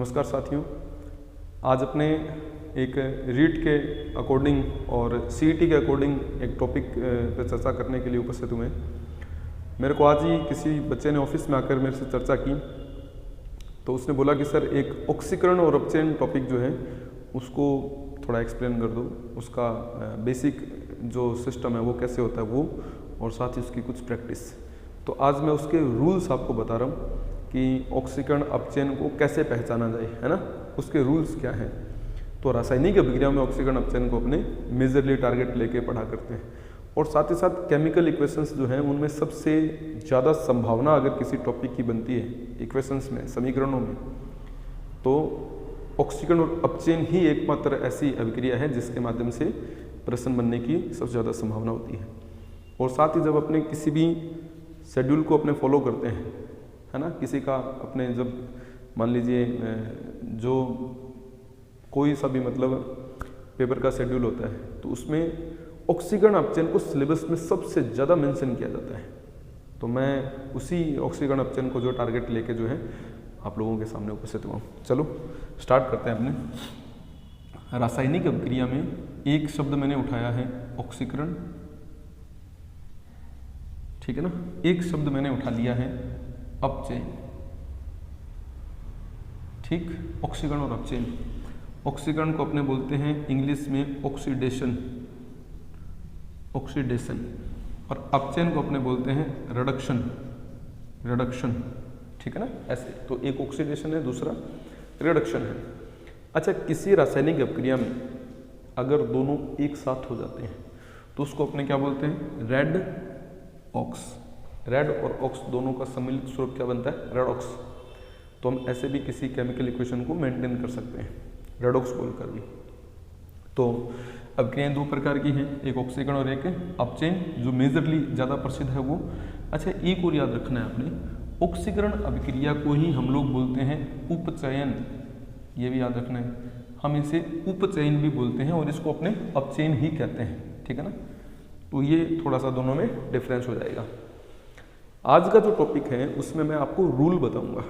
नमस्कार साथियों, आज अपने एक रीट के अकॉर्डिंग और सीईटी के अकॉर्डिंग एक टॉपिक पर चर्चा करने के लिए उपस्थित हुए हैं। मेरे को आज ही किसी बच्चे ने ऑफिस में आकर मेरे से चर्चा की, तो उसने बोला कि सर एक ऑक्सीकरण और अपचयन टॉपिक जो है उसको थोड़ा एक्सप्लेन कर दो, उसका बेसिक जो सिस्टम है वो कैसे होता है वो, और साथ ही उसकी कुछ प्रैक्टिस। तो आज मैं उसके रूल्स आपको बता रहा हूँ कि ऑक्सीकरण अपचयन को कैसे पहचाना जाए, है ना, उसके रूल्स क्या हैं। तो रासायनिक अभिक्रिया में ऑक्सीकरण अपचयन को अपने मेजरली टारगेट लेके पढ़ा करते हैं, और साथ ही साथ केमिकल इक्वेशंस जो हैं उनमें सबसे ज़्यादा संभावना अगर किसी टॉपिक की बनती है इक्वेशंस में, समीकरणों में, तो ऑक्सीकरण और अपचयन ही एकमात्र ऐसी अभिक्रिया है जिसके माध्यम से प्रश्न बनने की सबसे ज़्यादा संभावना होती है। और साथ ही जब अपने किसी भी शेड्यूल को अपने फॉलो करते हैं, है ना, किसी का अपने जब मान लीजिए जो कोई सा भी मतलब पेपर का शेड्यूल होता है तो उसमें ऑक्सीकरण अपचयन को सिलेबस में सबसे ज़्यादा मेंशन किया जाता है। तो मैं उसी ऑक्सीकरण अपचयन को जो टारगेट लेके जो है आप लोगों के सामने उपस्थित हुआ हूँ। चलो स्टार्ट करते हैं अपने रासायनिक अभिक्रिया में। एक शब्द मैंने उठाया है ऑक्सीकरण, ठीक है ना। एक शब्द मैंने उठा लिया है अपचयन, ठीक। ऑक्सीकरण और अपचयन, ऑक्सीकरण को अपने बोलते हैं इंग्लिश में ऑक्सीडेशन, ऑक्सीडेशन, और अपचयन को अपने बोलते हैं रिडक्शन, रिडक्शन, ठीक है ना, ऐसे। तो एक ऑक्सीडेशन है, दूसरा रिडक्शन है। अच्छा, किसी रासायनिक अभिक्रिया में अगर दोनों एक साथ हो जाते हैं तो उसको अपने क्या बोलते हैं, रेड ऑक्स। रेड और ऑक्स दोनों का सम्मिलित स्वरूप क्या बनता है, रेडॉक्स। तो हम ऐसे भी किसी केमिकल इक्वेशन को मेंटेन कर सकते हैं रेडॉक्स बोलकर भी। तो अभिक्रियाएं दो प्रकार की हैं, एक ऑक्सीकरण और एक अपचयन, जो मेजरली ज़्यादा प्रसिद्ध है वो। अच्छा, एक और याद रखना है आपने, ऑक्सीकरण अभिक्रिया को ही हम लोग बोलते हैं उपचयन, ये भी याद रखना है। हम इसे उपचयन भी बोलते हैं और इसको अपने अपचयन ही कहते हैं, ठीक है ना। तो ये थोड़ा सा दोनों में डिफरेंस हो जाएगा। आज का जो टॉपिक है उसमें मैं आपको रूल बताऊंगा,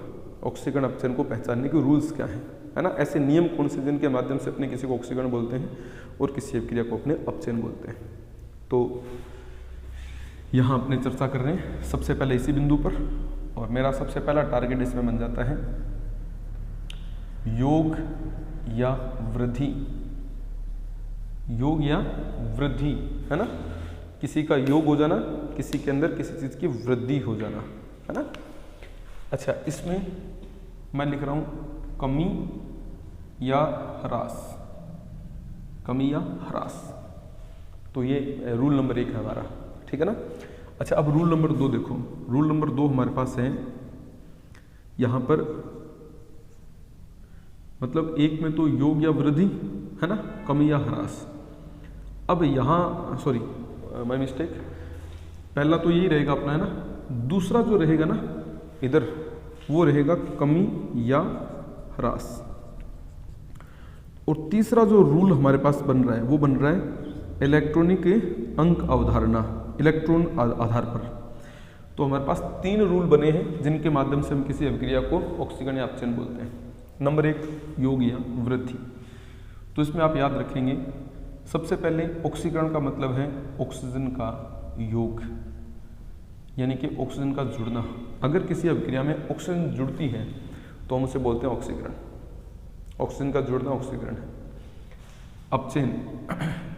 ऑक्सीकरण अपचयन को पहचानने के रूल्स क्या हैं, है ना, ऐसे नियम कौन से जिनके माध्यम से अपने किसी को ऑक्सीकरण बोलते हैं और किसी अभिक्रिया को अपने अपचयन बोलते हैं। तो यहाँ अपने चर्चा कर रहे हैं सबसे पहले इसी बिंदु पर, और मेरा सबसे पहला टारगेट इसमें बन जाता है योग या वृद्धि, योग या वृद्धि, है ना, किसी का योग हो जाना, किसी के अंदर किसी चीज़ की वृद्धि हो जाना, है ना। अच्छा, इसमें मैं लिख रहा हूँ कमी या ह्रास, कमी या ह्रास। तो ये रूल नंबर 1 है हमारा, ठीक है ना। अच्छा, अब रूल नंबर 2 देखो। रूल नंबर 2 हमारे पास है यहाँ पर, मतलब एक में तो योग या वृद्धि, है ना, कमी या ह्रास। अब यहाँ सॉरी माय मिस्टेक, पहला तो यही रहेगा अपना, है ना। दूसरा जो रहेगा ना इधर, वो रहेगा कमी या ह्रास। और तीसरा जो रूल हमारे पास बन रहा है वो बन रहा है इलेक्ट्रॉनिक अंक अवधारणा, इलेक्ट्रॉन आधार पर। तो हमारे पास 3 रूल बने हैं जिनके माध्यम से हम किसी अभिक्रिया को ऑक्सीकरण या अपचयन बोलते हैं। नंबर 1 योग या वृद्धि। तो इसमें आप याद रखेंगे, सबसे पहले ऑक्सीकरण का मतलब है ऑक्सीजन का योग, यानी कि ऑक्सीजन का जुड़ना। अगर किसी अभिक्रिया में ऑक्सीजन जुड़ती है तो हम उसे बोलते हैं ऑक्सीकरण, ऑक्सीजन का जुड़ना ऑक्सीकरण है। अपचयन,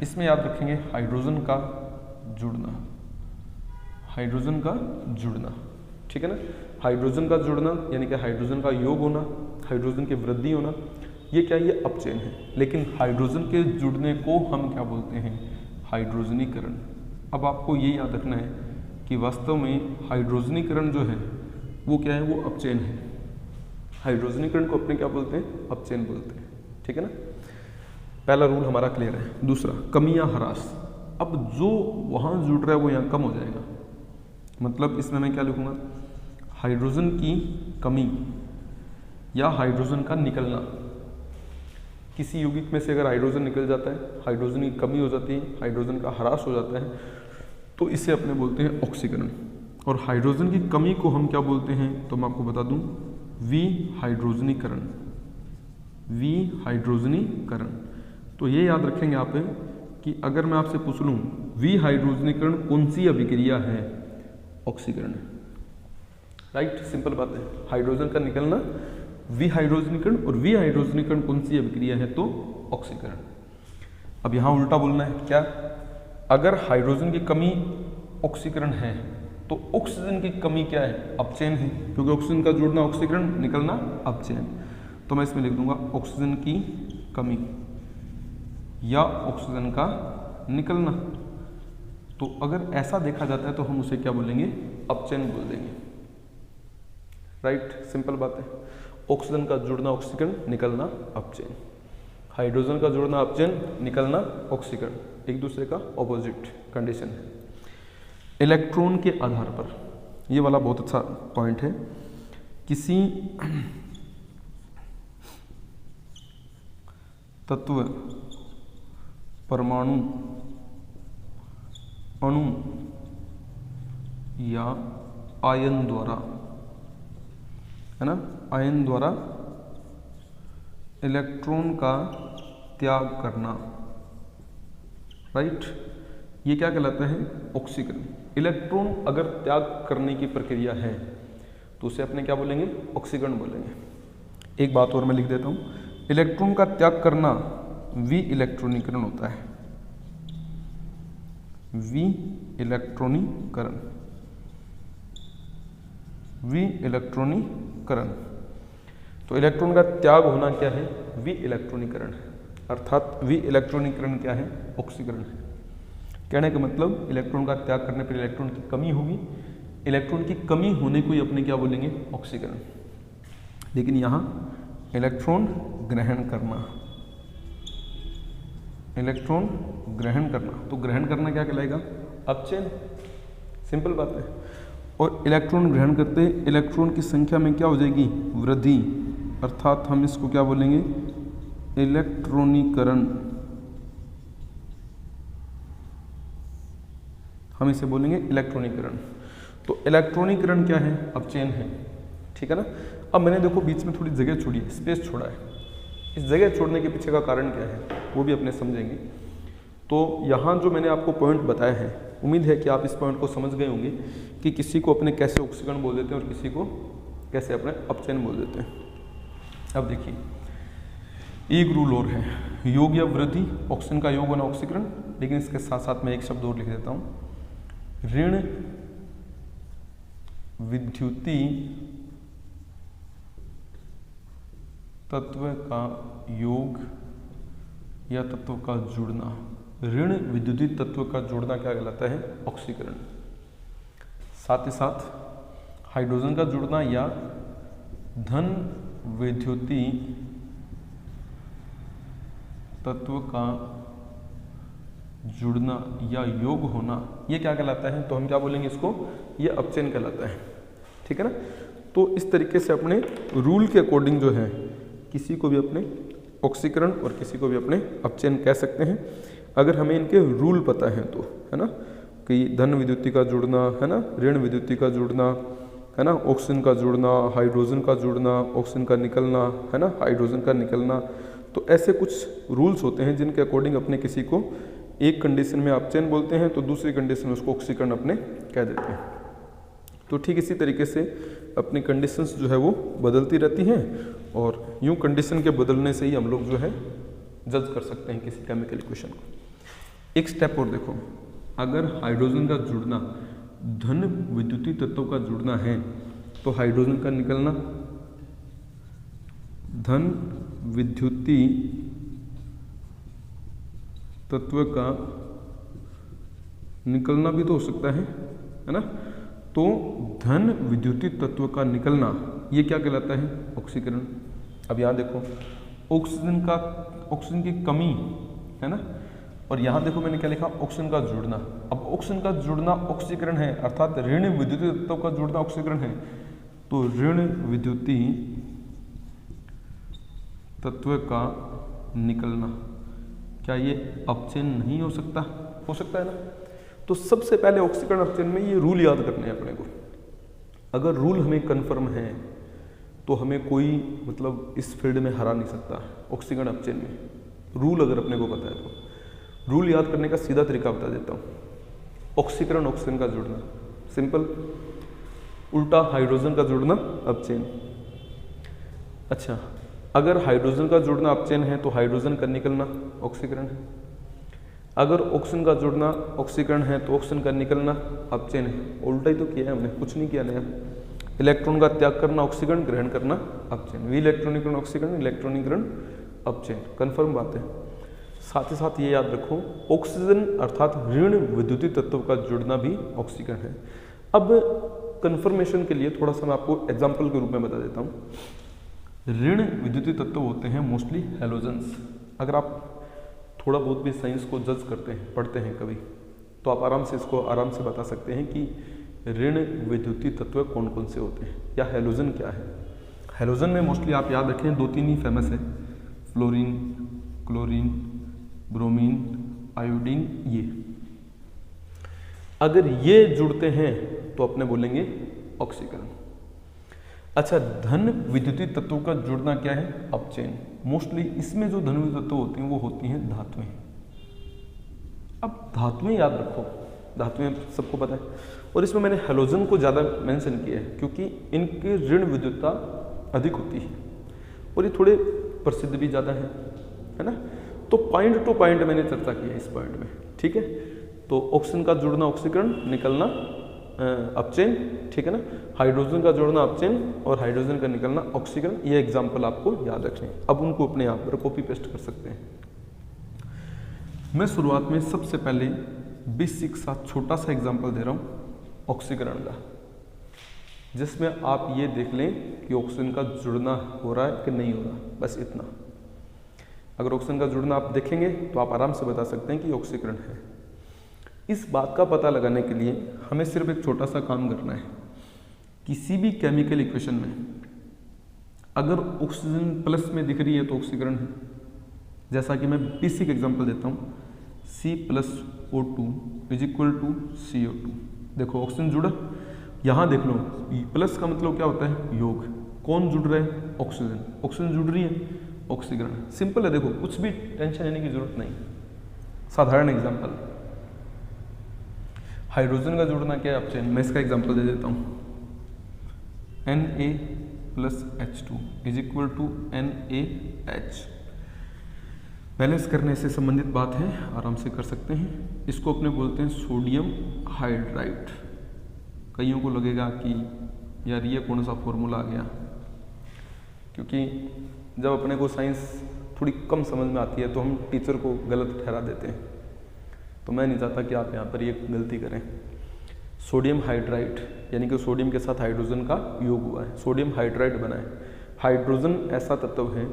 इसमें याद रखेंगे हाइड्रोजन का जुड़ना, हाइड्रोजन का जुड़ना, ठीक है ना। हाइड्रोजन का जुड़ना यानी कि हाइड्रोजन का योग होना, हाइड्रोजन की वृद्धि होना, ये क्या, ये अपचयन है। लेकिन हाइड्रोजन के जुड़ने को हम क्या बोलते हैं, हाइड्रोजनीकरण। अब आपको ये याद रखना है कि वास्तव में हाइड्रोजनीकरण जो है वो क्या है, वो अपचयन है। हाइड्रोजनीकरण को अपने क्या बोलते हैं, अपचयन बोलते हैं, ठीक है ना। पहला रूल हमारा क्लियर है। दूसरा कमी या ह्रास। अब जो वहाँ जुड़ रहा है वो यहाँ कम हो जाएगा, मतलब इसमें मैं क्या लिखूँगा, हाइड्रोजन की कमी या हाइड्रोजन का निकलना। किसी यौगिक में से अगर हाइड्रोजन निकल जाता है, हाइड्रोजन की कमी हो जाती है, हाइड्रोजन का ह्रास हो जाता है, तो इसे अपने बोलते हैं ऑक्सीकरण। और हाइड्रोजन की कमी को हम क्या बोलते हैं, तो मैं आपको बता दूं, विहाइड्रोजनीकरण, विहाइड्रोजनीकरण। तो ये याद रखेंगे आप कि अगर मैं आपसे पूछ लूँ विहाइड्रोजनीकरण कौन सी अभिक्रिया है, ऑक्सीकरण। राइट, सिंपल बात है, हाइड्रोजन का निकलना विहाइड्रोजनीकरण, और विहाइड्रोजनीकरण कौन सी अभिक्रिया है, तो ऑक्सीकरण। अब यहाँ उल्टा बोलना है क्या, अगर हाइड्रोजन की कमी ऑक्सीकरण है तो ऑक्सीजन की कमी क्या है, अपचयन है, क्योंकि ऑक्सीजन का जुड़ना ऑक्सीकरण, निकलना अपचयन। तो मैं इसमें लिख दूंगा ऑक्सीजन की कमी या ऑक्सीजन का निकलना। तो अगर ऐसा देखा जाता है तो हम उसे क्या बोलेंगे, अपचयन बोल देंगे। राइट, सिंपल बात है, ऑक्सीजन का जुड़ना ऑक्सीकरण, निकलना अपचयन। हाइड्रोजन का जुड़ना अपचयन, निकलना ऑक्सीकरण, एक दूसरे का ऑपोजिट कंडीशन है। इलेक्ट्रॉन के आधार पर, ये वाला बहुत अच्छा पॉइंट है, किसी तत्व, परमाणु, अणु या आयन द्वारा, है ना, आयन द्वारा इलेक्ट्रॉन का त्याग करना। राइट, ये क्या कहलाता है, ऑक्सीकरण। इलेक्ट्रॉन अगर त्याग करने की प्रक्रिया है तो उसे अपने क्या बोलेंगे, ऑक्सीकरण बोलेंगे। एक बात और मैं लिख देता हूँ, इलेक्ट्रॉन का त्याग करना वि इलेक्ट्रॉनीकरण होता है, वि इलेक्ट्रॉनीकरण, वि इलेक्ट्रॉनीकरण। तो इलेक्ट्रॉन का त्याग होना क्या है, वि इलेक्ट्रॉनीकरण है, अर्थात वि इलेक्ट्रॉनीकरण क्या है, ऑक्सीकरण है। कहने का मतलब इलेक्ट्रॉन का त्याग करने पर इलेक्ट्रॉन की कमी होगी, इलेक्ट्रॉन की कमी होने को ही अपने क्या बोलेंगे, ऑक्सीकरण। लेकिन यहाँ इलेक्ट्रॉन ग्रहण करना, इलेक्ट्रॉन ग्रहण करना, तो ग्रहण करना क्या कहलाएगा, अपचयन, सिंपल बात है। और इलेक्ट्रॉन ग्रहण करते इलेक्ट्रॉन की संख्या में क्या हो जाएगी, वृद्धि, अर्थात हम इसको क्या बोलेंगे, इलेक्ट्रॉनीकरण, हम इसे बोलेंगे इलेक्ट्रॉनीकरण। तो इलेक्ट्रॉनीकरण क्या है, अपचयन है, ठीक है ना। अब मैंने देखो बीच में थोड़ी जगह छोड़ी है, स्पेस छोड़ा है, इस जगह छोड़ने के पीछे का कारण क्या है वो भी अपने समझेंगे। तो यहाँ जो मैंने आपको पॉइंट बताया है, उम्मीद है कि आप इस पॉइंट को समझ गए होंगे कि किसी को अपने कैसे ऑक्सीकरण बोल देते हैं और किसी को कैसे अपने अपचयन बोल देते हैं। अब देखिए, एक रूल और है, योग या वृद्धि, ऑक्सीजन का योग होना ऑक्सीकरण, लेकिन इसके साथ साथ मैं एक शब्द और लिख देता हूँ, ऋण विद्युती तत्व का योग या तत्व का जुड़ना। ऋण विद्युती तत्व का जुड़ना क्या कहलाता है, ऑक्सीकरण। साथ ही साथ हाइड्रोजन का जुड़ना या धन विद्युती तत्व का जुड़ना या योग होना, ये क्या कहलाता है, तो हम क्या बोलेंगे इसको, ये अपचयन कहलाता है, ठीक है ना। तो इस तरीके से अपने रूल के अकॉर्डिंग जो है किसी को भी अपने ऑक्सीकरण और किसी को भी अपने अपचयन कह सकते हैं, अगर हमें इनके रूल पता है तो, है ना, कि धन विद्युती का जुड़ना, है ना, ऋण विद्युती का जुड़ना, है ना, ऑक्सीजन का जुड़ना, हाइड्रोजन का जुड़ना, ऑक्सीजन का निकलना, है ना, हाइड्रोजन का निकलना। तो ऐसे कुछ रूल्स होते हैं जिनके अकॉर्डिंग अपने किसी को एक कंडीशन में अपचयन बोलते हैं तो दूसरी कंडीशन में उसको ऑक्सीकरण अपने कह देते हैं। तो ठीक इसी तरीके से अपनी कंडीशंस जो है वो बदलती रहती हैं, और यूं कंडीशन के बदलने से ही हम लोग जो है जज कर सकते हैं किसी केमिकल इक्वेशन को। एक स्टेप और देखो, अगर हाइड्रोजन का जुड़ना धन विद्युती तत्वों का जुड़ना है तो हाइड्रोजन का निकलना धन विद्युती तत्व का निकलना भी तो हो सकता है ना। तो धन विद्युती तत्व का निकलना ये क्या कहलाता है, ऑक्सीकरण। अब यहाँ देखो, ऑक्सीजन की कमी है ना, और यहाँ देखो मैंने क्या लिखा, ऑक्सीजन का जुड़ना। अब ऑक्सीजन का जुड़ना ऑक्सीकरण है, अर्थात ऋण विद्युती तत्व का जुड़ना ऑक्सीकरण है, तो ऋण विद्युती तत्व का निकलना क्या ये अपचयन नहीं हो सकता? हो सकता है ना। तो सबसे पहले ऑक्सीकरण अपचयन में ये रूल याद करने हैं अपने को। अगर रूल हमें कन्फर्म है तो हमें कोई मतलब इस फील्ड में हरा नहीं सकता ऑक्सीकरण अपचयन में। रूल अगर अपने को पता है तो रूल याद करने का सीधा तरीका बता देता हूँ। ऑक्सीकरण ऑक्सीजन का जुड़ना सिंपल, उल्टा हाइड्रोजन का जुड़ना अपचयन। अच्छा, अगर हाइड्रोजन का जुड़ना अपचयन है तो हाइड्रोजन का निकलना ऑक्सीकरण है। अगर ऑक्सीजन का जुड़ना ऑक्सीकरण है तो ऑक्सीजन का निकलना अपचयन है। उल्टा ही तो किया है हमने, कुछ नहीं किया नया। इलेक्ट्रॉन का त्याग करना ऑक्सीकरण, ग्रहण करना अपचयन। विइलेक्ट्रॉनीकरण ऑक्सीकरण, इलेक्ट्रॉनीकरण अपचयन। कंफर्म बात है। साथ ही साथ ये याद रखो, ऑक्सीजन अर्थात ऋण विद्युतीय तत्व का जुड़ना भी ऑक्सीकरण है। अब कंफर्मेशन के लिए थोड़ा सा मैं आपको एग्जाम्पल के रूप में बता देता हूँ। ऋण विद्युतीय तत्व होते हैं मोस्टली हैलोजेंस। अगर आप थोड़ा बहुत भी साइंस को जज करते हैं, पढ़ते हैं कभी, तो आप आराम से इसको आराम से बता सकते हैं कि ऋण विद्युतीय तत्व कौन कौन से होते हैं या हैलोजन क्या है। हैलोजन में मोस्टली आप याद रखें 2-3 ही फेमस है, फ्लोरीन, क्लोरीन, ब्रोमीन, आयोडीन। ये अगर ये जुड़ते हैं तो अपने बोलेंगे ऑक्सीकरण। अच्छा, धन विद्युतीय तत्वों का जुड़ना क्या है? अपचयन। मोस्टली इसमें जो धन विद्युतीय तत्व होती हैं वो होती हैं धातुएं। अब धातुएं याद रखो, धातुएं सबको पता है, और इसमें मैंने हैलोजन को ज़्यादा मेंशन किया है क्योंकि इनकी ऋण विद्युतता अधिक होती है और ये थोड़े प्रसिद्ध भी ज़्यादा है ना। तो पॉइंट टू पॉइंट मैंने चर्चा की है इस पॉइंट में, ठीक है। तो ऑक्सीजन का जुड़ना ऑक्सीकरण, निकलना अपचयन, ठीक है ना। हाइड्रोजन का जोड़ना अपचयन और हाइड्रोजन का निकलना ऑक्सीकरण। ये एग्जाम्पल आपको याद रखने हैं। अब उनको अपने आप पर कॉपी पेस्ट कर सकते हैं। मैं शुरुआत में सबसे पहले बेसिक सा छोटा सा एग्जाम्पल दे रहा हूँ ऑक्सीकरण का, जिसमें आप ये देख लें कि ऑक्सीजन का जुड़ना हो रहा है कि नहीं हो रहा, बस इतना। अगर ऑक्सीजन का जुड़ना आप देखेंगे तो आप आराम से बता सकते हैं कि ऑक्सीकरण है। इस बात का पता लगाने के लिए हमें सिर्फ एक छोटा सा काम करना है। किसी भी केमिकल इक्वेशन में अगर ऑक्सीजन प्लस में दिख रही है तो ऑक्सीकरण है। जैसा कि मैं बेसिक एग्जांपल देता हूँ, C+O2 = CO2। देखो ऑक्सीजन जुड़ा, यहाँ देख लो प्लस का मतलब क्या होता है? योग। कौन जुड़ रहा है? ऑक्सीजन। ऑक्सीजन जुड़ रही है, ऑक्सीकरण। सिंपल है, देखो कुछ भी टेंशन लेने की जरूरत नहीं। साधारण एग्जांपल, हाइड्रोजन का जुड़ना क्या है? अपचयन। मैं इसका एग्जांपल दे देता हूँ, Na+H2 = NaH। बैलेंस करने से संबंधित बात है, आराम से कर सकते हैं। इसको अपने बोलते हैं सोडियम हाइड्राइड। कईयों को लगेगा कि यार ये कौन सा फॉर्मूला आ गया, क्योंकि जब अपने को साइंस थोड़ी कम समझ में आती है तो हम टीचर को गलत ठहरा देते हैं। तो मैं नहीं चाहता कि आप यहाँ पर ये गलती करें। सोडियम हाइड्राइड यानी कि सोडियम के साथ हाइड्रोजन का योग हुआ है, सोडियम हाइड्राइड बना है। हाइड्रोजन ऐसा तत्व है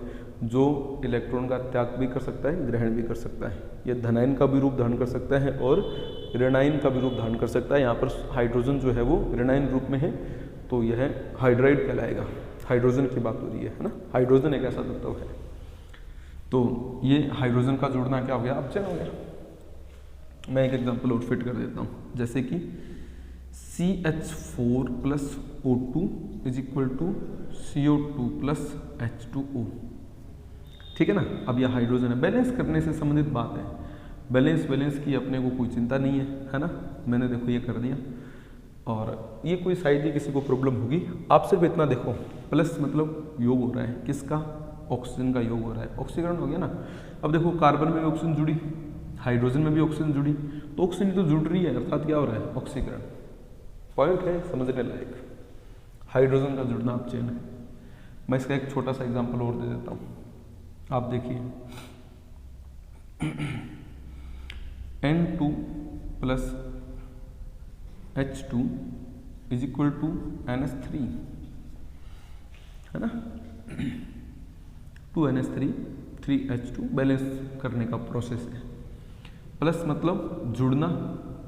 जो इलेक्ट्रॉन का त्याग भी कर सकता है, ग्रहण भी कर सकता है। यह धनायन का भी रूप धारण कर सकता है और ऋणायन का भी रूप धारण कर सकता है। यहाँ पर हाइड्रोजन जो है वो ऋणायन रूप में है, तो यह हाइड्राइड कहलाएगा। हाइड्रोजन की बात हो रही है ना। हाइड्रोजन एक ऐसा तत्व है। तो ये हाइड्रोजन का जुड़ना क्या हो गया? अपचयन हो गया। मैं एक एग्जांपल और फिट कर देता हूँ, जैसे कि CH4+O2 = CO2+H2O, ठीक है ना। अब यह हाइड्रोजन है। बैलेंस करने से संबंधित बात है। बैलेंस की अपने को कोई चिंता नहीं है ना। मैंने देखो ये कर दिया, और ये कोई शायद ही किसी को प्रॉब्लम होगी। आप सिर्फ इतना देखो, प्लस मतलब योग हो रहा है, किसका? ऑक्सीजन का योग हो रहा है, ऑक्सीकरण हो गया ना। अब देखो कार्बन में भी ऑक्सीजन जुड़ी, हाइड्रोजन में भी ऑक्सीजन जुड़ी, तो ऑक्सीजन तो जुड़ रही है, अर्थात क्या हो रहा है? ऑक्सीकरण। पॉइंट है समझने लायक। हाइड्रोजन का जुड़ना अपचयन है। मैं इसका एक छोटा सा एग्जांपल और दे देता हूँ, आप देखिए। N2+H2 = NH3, है ना। 2NH3 3H2 बैलेंस करने का प्रोसेस है। प्लस मतलब जुड़ना,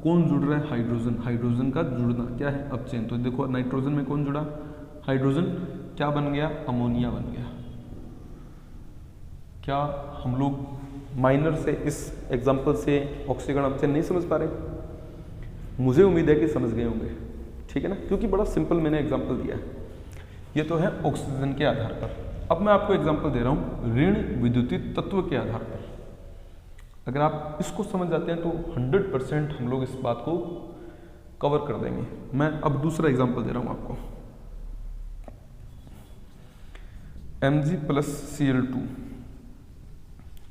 कौन जुड़ रहा है? हाइड्रोजन। हाइड्रोजन का जुड़ना क्या है? अपचयन। तो देखो नाइट्रोजन में कौन जुड़ा? हाइड्रोजन। क्या बन गया? अमोनिया बन गया। क्या हम लोग माइनर से इस एग्जांपल से ऑक्सीकरण अपचयन नहीं समझ पा रहे? मुझे उम्मीद है कि समझ गए होंगे, ठीक है ना, क्योंकि बड़ा सिंपल मैंने एग्जांपल दिया है। ये तो है ऑक्सीजन के आधार पर। अब मैं आपको एग्जांपल दे रहा हूँ ऋण विद्युतीय तत्व के आधार पर। अगर आप इसको समझ जाते हैं तो 100% हम लोग इस बात को कवर कर देंगे। मैं अब दूसरा एग्जांपल दे रहा हूँ आपको, Mg plus Cl2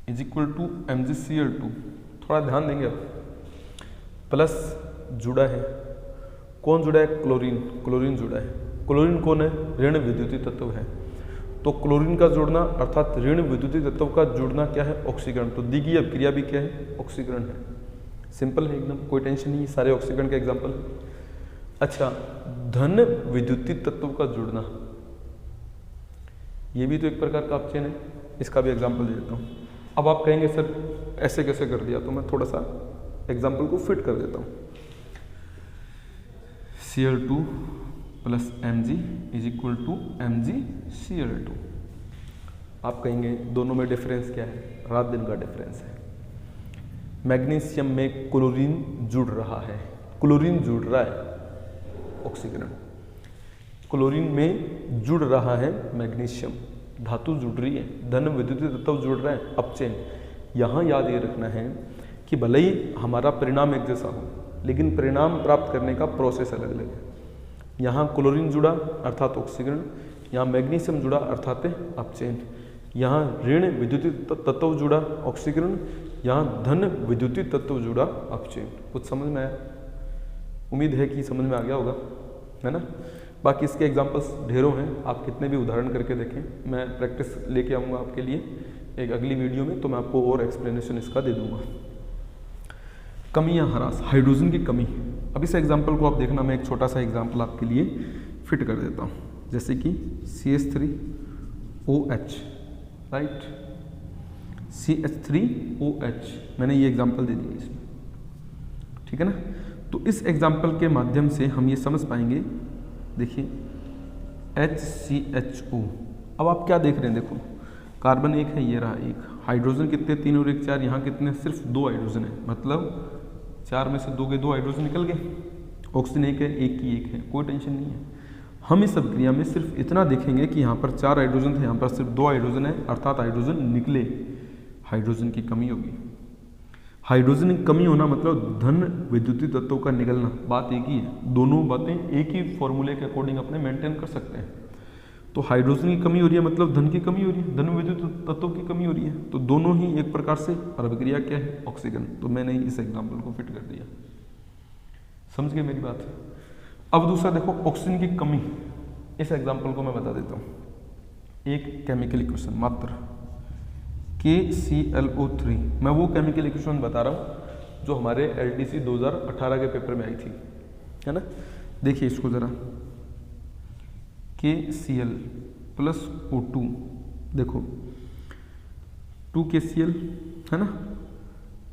is equal to MgCl2। थोड़ा ध्यान देंगे अब, प्लस जुड़ा है, कौन जुड़ा है? क्लोरीन, क्लोरीन जुड़ा है। क्लोरीन कौन है? ऋण विद्युतीय तत्व है। तो क्लोरीन का जुड़ना अर्थात ऋण विद्युतीय तत्व का जुड़ना क्या है? ऑक्सीकरण। तो दी गई अभिक्रिया भी क्या है? ऑक्सीकरण है। सिंपल है एकदम, कोई टेंशन नहीं, सारे ऑक्सीकरण के एग्जाम्पल। अच्छा, धन विद्युतीय तत्व का जुड़ना, ये भी तो एक प्रकार का अपचयन है, इसका भी एग्जाम्पल दे देता हूँ। अब आप कहेंगे सर ऐसे कैसे कर दिया, तो मैं थोड़ा सा एग्जाम्पल को फिट कर देता हूँ। Cl2 plus Mg is equal to MgCl2। आप कहेंगे दोनों में डिफरेंस क्या है? रात दिन का डिफरेंस है। मैग्नीशियम में क्लोरीन जुड़ रहा है, क्लोरीन जुड़ रहा है ऑक्सीकरण, क्लोरीन में जुड़ रहा है मैग्नीशियम, धातु जुड़ रही है, धन विद्युतीय तत्व जुड़ रहा है, अपचयन। यहाँ याद ये रखना है कि भले ही हमारा परिणाम एक जैसा हो, लेकिन परिणाम प्राप्त करने का प्रोसेस अलग अलग है। यहाँ क्लोरीन जुड़ा अर्थात ऑक्सीकरण, यहाँ मैग्नीशियम जुड़ा अर्थात अपचयन। यहाँ ऋण विद्युतीय तत्व जुड़ा ऑक्सीकरण, यहाँ धन विद्युतीय तत्व जुड़ा अपचयन। कुछ समझ में आया? उम्मीद है कि समझ में आ गया होगा, है ना। बाकी इसके एग्जांपल्स ढेरों हैं, आप कितने भी उदाहरण करके देखें। मैं प्रैक्टिस लेके आऊँगा आपके लिए एक अगली वीडियो में, तो मैं आपको और एक्सप्लेनेशन इसका दे दूँगा। कमियाँ ह्रास, हाइड्रोजन की कमी। अब इस एग्जाम्पल को आप देखना, मैं एक छोटा सा एग्जाम्पल आपके लिए फिट कर देता हूँ। जैसे कि CH3OH, राइट, CH3OH, मैंने ये एग्जाम्पल दे दिया इसमें, ठीक है ना। तो इस एग्जाम्पल के माध्यम से हम ये समझ पाएंगे, देखिए HCHO। अब आप क्या देख रहे हैं? देखो कार्बन एक है, ये रहा एक, हाइड्रोजन कितने? 3 और 1 4, यहाँ कितने? सिर्फ 2 हाइड्रोजन है, मतलब 4 में से 2 के 2 हाइड्रोजन निकल गए। ऑक्सीजन एक है, एक की एक है, कोई टेंशन नहीं है। हम इस अभिक्रिया में सिर्फ इतना देखेंगे कि यहाँ पर 4 हाइड्रोजन थे, यहाँ पर सिर्फ 2 हाइड्रोजन है, अर्थात हाइड्रोजन निकले, हाइड्रोजन की कमी होगी। हाइड्रोजन की कमी होना मतलब धन विद्युतीय तत्व का निकलना, बात एक ही है। दोनों बातें एक ही फॉर्मूले के अकॉर्डिंग अपने मेंटेन कर सकते हैं। तो हाइड्रोजन की कमी हो रही है मतलब धन की कमी हो रही है, धन विद्युतीय तत्व की कमी हो रही है। तो दोनों ही एक प्रकार से, और अभिक्रिया क्या है? ऑक्सीकरण। तो मैंने इस एग्जाम्पल को फिट कर दिया, समझ गए मेरी बात। अब दूसरा देखो, ऑक्सीजन की कमी। इस एग्जाम्पल को मैं बता देता हूँ। एक केमिकल इक्वेशन मात्र KClO3, मैं वो केमिकल इक्वेशन बता रहा हूँ जो हमारे LDC 2018 के पेपर में आई थी, है ना। देखिए इसको ज़रा, KCl प्लस O2, देखो 2KCl है ना,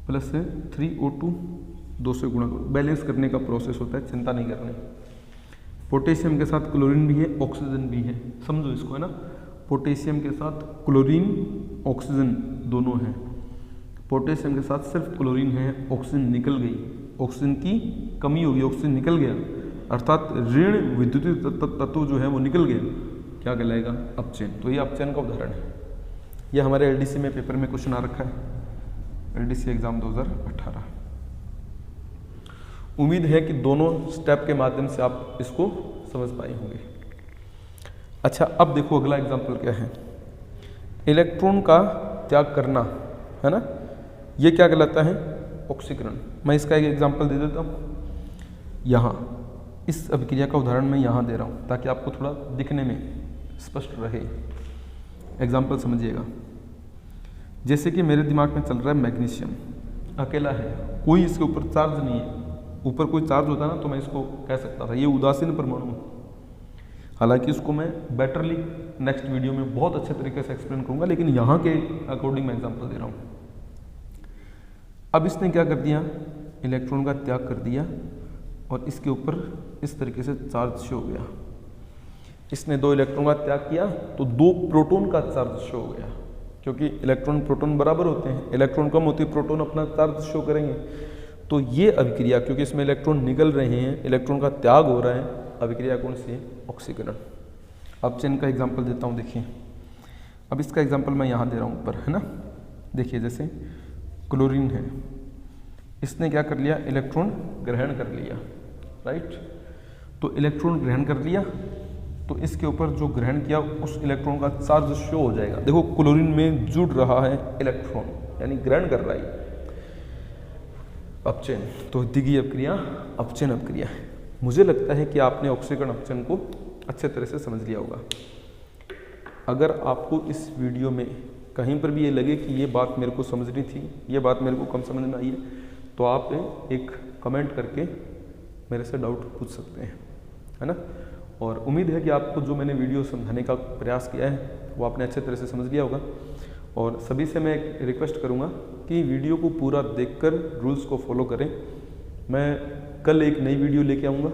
प्लस है 3O2, 2 से गुणा करो, बैलेंस करने का प्रोसेस होता है, चिंता नहीं करनी। पोटेशियम के साथ क्लोरीन भी है, ऑक्सीजन भी है, समझो इसको, है ना। पोटेशियम के साथ क्लोरीन ऑक्सीजन दोनों हैं, पोटेशियम के साथ सिर्फ क्लोरीन है, ऑक्सीजन निकल गई, ऑक्सीजन की कमी होगी, ऑक्सीजन निकल गया, अर्थात ऋण विद्युतीय तत्व जो है वो निकल गया, क्या कहलाएगा? अपचयन। तो ये अपचयन का उदाहरण है। ये हमारे LDC में पेपर में क्वेश्चन आ रखा है, LDC एग्जाम 2018। उम्मीद है कि दोनों स्टेप के माध्यम से आप इसको समझ पाए होंगे। अच्छा, अब देखो अगला एग्जाम्पल क्या है, इलेक्ट्रॉन का त्याग करना, है ना। ये क्या कहलाता है? ऑक्सीकरण। मैं इसका एक एग्जाम्पल दे देता हूँ। यहाँ इस अभिक्रिया का उदाहरण मैं यहाँ दे रहा हूँ ताकि आपको थोड़ा दिखने में स्पष्ट रहे। एग्जाम्पल समझिएगा। जैसे कि मेरे दिमाग में चल रहा है मैग्नीशियम अकेला है, कोई इसके ऊपर चार्ज नहीं है। ऊपर कोई चार्ज होता ना तो मैं इसको कह सकता था ये उदासीन परमाणु। हालांकि इसको मैं बेटरली नेक्स्ट वीडियो में बहुत अच्छे तरीके से एक्सप्लेन करूंगा, लेकिन यहाँ के अकॉर्डिंग मैं एग्जांपल दे रहा हूँ। अब इसने क्या कर दिया? इलेक्ट्रॉन का त्याग कर दिया और इसके ऊपर इस तरीके से चार्ज शो हो गया। इसने 2 इलेक्ट्रॉन का त्याग किया तो 2 प्रोटॉन का चार्ज शो हो गया, क्योंकि इलेक्ट्रॉन प्रोटॉन बराबर होते हैं। इलेक्ट्रॉन कम होती है, प्रोटॉन अपना चार्ज शो करेंगे। तो ये अभिक्रिया, क्योंकि इसमें इलेक्ट्रॉन निकल रहे हैं, इलेक्ट्रॉन का त्याग हो रहा है, अभिक्रिया कौन सी है? ऑक्सीकरण। अब चेन का एग्जांपल देता हूँ, देखिए। अब इसका एग्जांपल मैं यहाँ दे रहा हूँ ऊपर, है ना। देखिए जैसे क्लोरीन है, इसने क्या कर लिया, इलेक्ट्रॉन ग्रहण कर लिया, राइट। तो इलेक्ट्रॉन ग्रहण कर लिया, तो इसके ऊपर जो ग्रहण किया उस इलेक्ट्रॉन का चार्ज शो हो जाएगा। देखो क्लोरीन में जुड़ रहा है इलेक्ट्रॉन, यानी ग्रहण कर रहा है अपचयन। तो द्वितीय अपक्रिया अपचयन अपक्रिया है। मुझे लगता है कि आपने ऑक्सीकरण अपचयन को अच्छे तरह से समझ लिया होगा। अगर आपको इस वीडियो में कहीं पर भी ये लगे कि ये बात मेरे को समझनी थी, ये बात मेरे को कम समझ में आई है, तो आप एक कमेंट करके मेरे से डाउट पूछ सकते हैं, है ना। और उम्मीद है कि आपको जो मैंने वीडियो समझाने का प्रयास किया है वो आपने अच्छे तरह से समझ लिया होगा। और सभी से मैं एक रिक्वेस्ट करूँगा कि वीडियो को पूरा देखकर रूल्स को फॉलो करें। मैं कल एक नई वीडियो लेके आऊँगा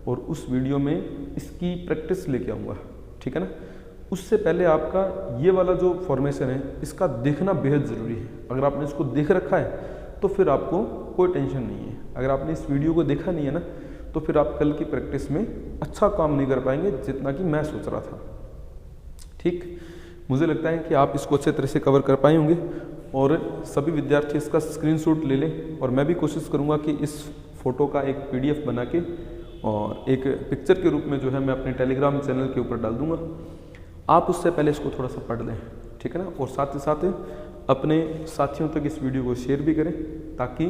और उस वीडियो में इसकी प्रैक्टिस लेके आऊँगा, ठीक है ना। उससे पहले आपका ये वाला जो फॉर्मेशन है इसका देखना बेहद ज़रूरी है। अगर आपने इसको देख रखा है तो फिर आपको कोई टेंशन नहीं है। अगर आपने इस वीडियो को देखा नहीं है ना, तो फिर आप कल की प्रैक्टिस में अच्छा काम नहीं कर पाएंगे जितना कि मैं सोच रहा था, ठीक। मुझे लगता है कि आप इसको अच्छे तरह से कवर कर पाए होंगे और सभी विद्यार्थी इसका स्क्रीनशॉट ले लें। और मैं भी कोशिश करूँगा कि इस फोटो का एक PDF बना के और एक पिक्चर के रूप में जो है मैं अपने टेलीग्राम चैनल के ऊपर डाल दूँगा। आप उससे पहले इसको थोड़ा सा पढ़ लें, ठीक है ना। और साथ ही साथ अपने साथियों तक इस वीडियो को शेयर भी करें ताकि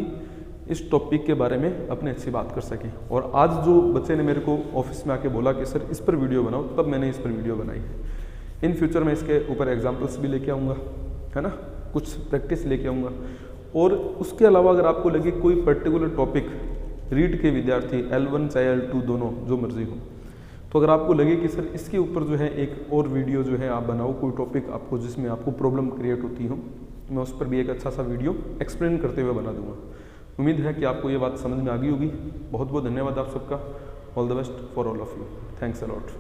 इस टॉपिक के बारे में अपने अच्छी बात कर सकें। और आज जो बच्चे ने मेरे को ऑफिस में आके बोला कि सर इस पर वीडियो बनाओ, तब मैंने इस पर वीडियो बनाई है। इन फ्यूचर में इसके ऊपर एग्जाम्पल्स भी लेके आऊँगा, है ना, कुछ प्रैक्टिस लेके आऊँगा। और उसके अलावा अगर आपको लगे कोई पर्टिकुलर टॉपिक रीड के विद्यार्थी L1 चाहे L2 दोनों जो मर्जी हो, तो अगर आपको लगे कि सर इसके ऊपर जो है एक और वीडियो जो है आप बनाओ, कोई टॉपिक आपको जिसमें आपको प्रॉब्लम क्रिएट होती हो, मैं उस पर भी एक अच्छा सा वीडियो एक्सप्लेन करते हुए बना दूंगा। उम्मीद है कि आपको ये बात समझ में आ गई होगी। बहुत बहुत धन्यवाद आप सबका। All the best for all of you. Thanks a lot.